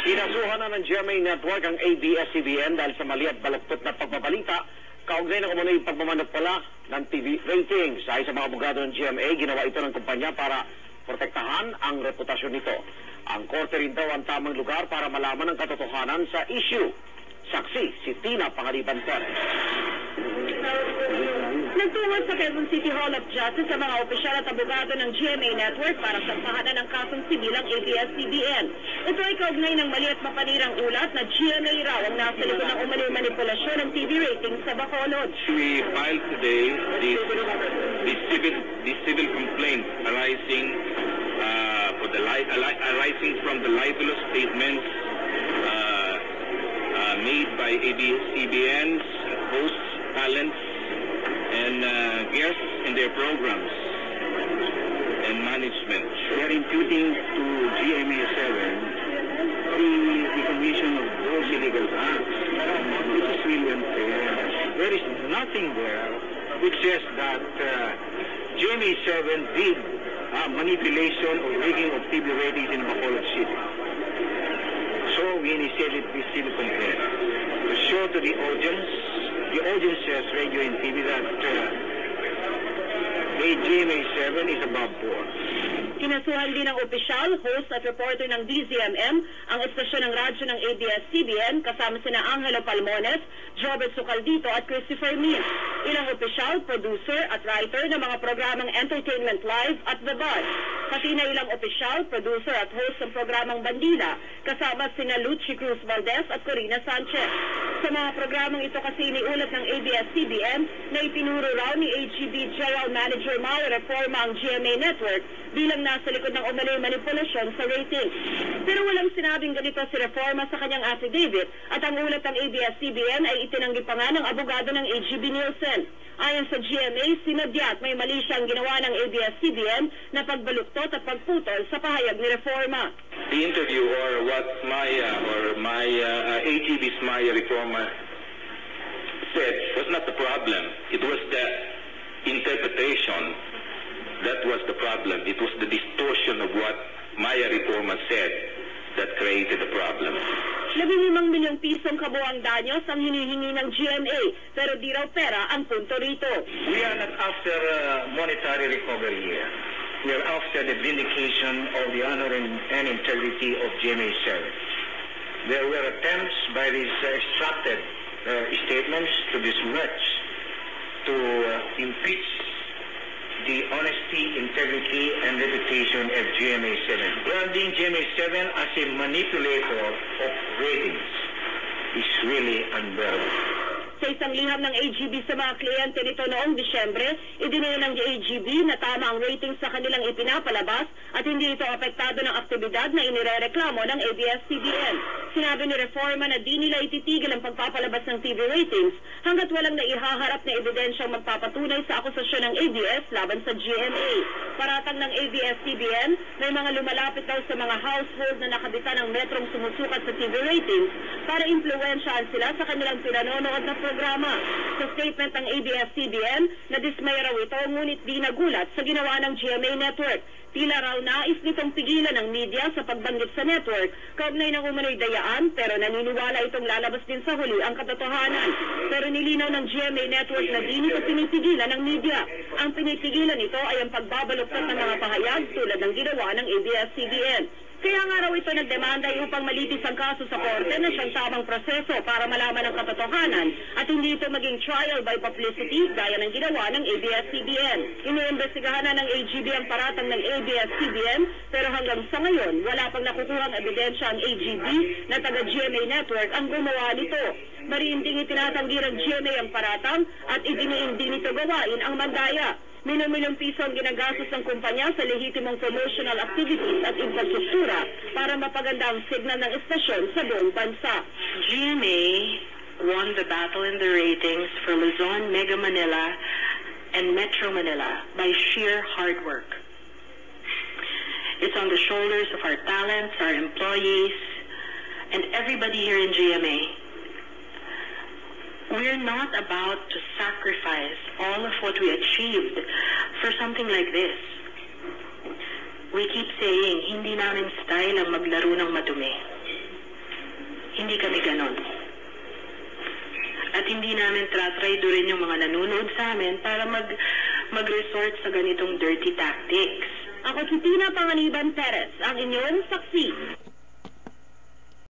Kinasuhan na ng GMA Network ang ABS-CBN dahil sa mali at baluktot na pagbabalita kaugnay ng umunoy pagmamanipula ng TV ratings. Ayon sa mga abogado ng GMA, ginawa ito ng kumpanya para protektahan ang reputasyon nito. Ang korte rin daw ang tamang lugar para malaman ang katotohanan sa issue. Saksi si Tina Pangaliban Perez. Nagtungo sa Quezon City Hall of Justice sa mga opisyal at abogado ng GMA Network para sampahan ng kasong sibilang ABS-CBN. Ito ay kaugnay ng mali at mapanirang ulat na GMA raw ang nasa likod ng umano'y manipulasyon ng TV ratings sa Bacolod. We filed today this civil complaint arising from the libelous statements made by ABS-CBN's hosts, talents, and guests in their programs and management. We are imputing to GMA7 the commission of those illegal acts. This is really unfair. There is nothing there which says that GMA7 did manipulation or rigging of TV ratings in Bacolod City. So we initiated this civil complaint to show to the audiences, radio and TV, that GMA7 is above board. Kinasuhan din ng opisyal, host at reporter ng DZMM ang estasyon ng radyo ng ABS-CBN kasama sina Angelo Palmones, Jobert Sucaldito at Christopher Min. Ilang opisyal, producer at writer ng mga programang Entertainment Live at The Buzz. Pati na ilang opisyal, producer at host ng programang Bandila kasama sina Luchi Cruz Valdez at Corina Sanchez. Sa mga programang ito kasi iniulat ng ABS-CBN na itinuro raw ni AGB General Manager Mao Reforma ang GMA Network bilang nasa likod ng umano'y manipulasyon sa ratings. Pero walang sinabing ganito si Reforma sa kanyang affidavit at ang ulat ng ABS-CBN ay itinanggi pa nga ng abogado ng AGB Nielsen. Ayon sa GMA, sinadya at may mali siyang ginawa ng ABS-CBN na pagbaluktot at pagputol sa pahayag ni Reforma. The interview or what my AGB's Maya Reforma said was not the problem. It was the interpretation that was the problem. It was the distortion of what Maya Reforma said that created the problem. 15 milyong pisong kabuang danyos ang hinihingi ng GMA, pero di raw pera ang punto rito. We are not after monetary recovery here. We are after the vindication of the honor and integrity of GMA7. There were attempts by these extracted statements to besmirch, to impeach the honesty, integrity, and reputation of GMA7. Branding GMA7 as a manipulator of ratings is really unbearable. Sa isang liham ng AGB sa mga kliyente nito noong Disyembre, idiniin ng AGB na tama ang ratings sa kanilang ipinapalabas at hindi ito apektado ng aktibidad na inirereklamo ng ABS-CBN. Sinabi ni Reforma na di nila ititigil ang pagpapalabas ng TV ratings hanggat walang naihaharap na ebidensyang magpapatunay sa akusasyon ng ABS laban sa GMA. Paratang ng ABS-CBN, may mga lumalapit daw sa mga household na nakabitan ng metrong sumusukat sa TV ratings para impluwensyahan sila sa kanilang pinanonood na programa. Sa statement ng ABS-CBN, nadismay raw ito ngunit di nagulat sa ginawa ng GMA Network. Tila raw nais nitong pigilan ng media sa pagbanggit sa network kaugnay ng umano'y dayaan, pero naniniwala itong lalabas din sa huli ang katotohanan. Pero nilinaw ng GMA Network na di nito pinipigilan ng media. Ang pinipigilan nito ay ang pagbabaluktot ng mga pahayag tulad ng ginawa ng ABS-CBN. Kaya nga raw ito nagdemanda upang malitis ang kaso sa korte na siyang tamang proseso para malaman ang katotohanan at hindi ito maging trial by publicity gaya ng ginawa ng ABS-CBN. Iniimbestigahan na ng AGB ang paratang ng ABS-CBN pero hanggang sa ngayon wala pang nakukuhang ebidensya ang AGB na taga-GMA Network ang gumawa nito. Mariinding itinatanggi ng GMA ang paratang at idiniinding nito gawain ang mandaya. Milyong piso ang ginagastos ng kumpanya sa lehitimong promotional activities at infrastruktura para mapaganda ang signal ng estasyon sa buong bansa. GMA won the battle in the ratings for Luzon, Mega Manila, and Metro Manila by sheer hard work. It's on the shoulders of our talents, our employees, and everybody here in GMA. We're not about to sacrifice all of what we achieved for something like this. We keep saying, hindi namin style ang maglaro ng madumi. Hindi kami ganon. At hindi namin tratry rin yung mga nanonood sa amin para mag-resort sa ganitong dirty tactics. Ako si Tina Panganiban Perez, ang inyong saksi.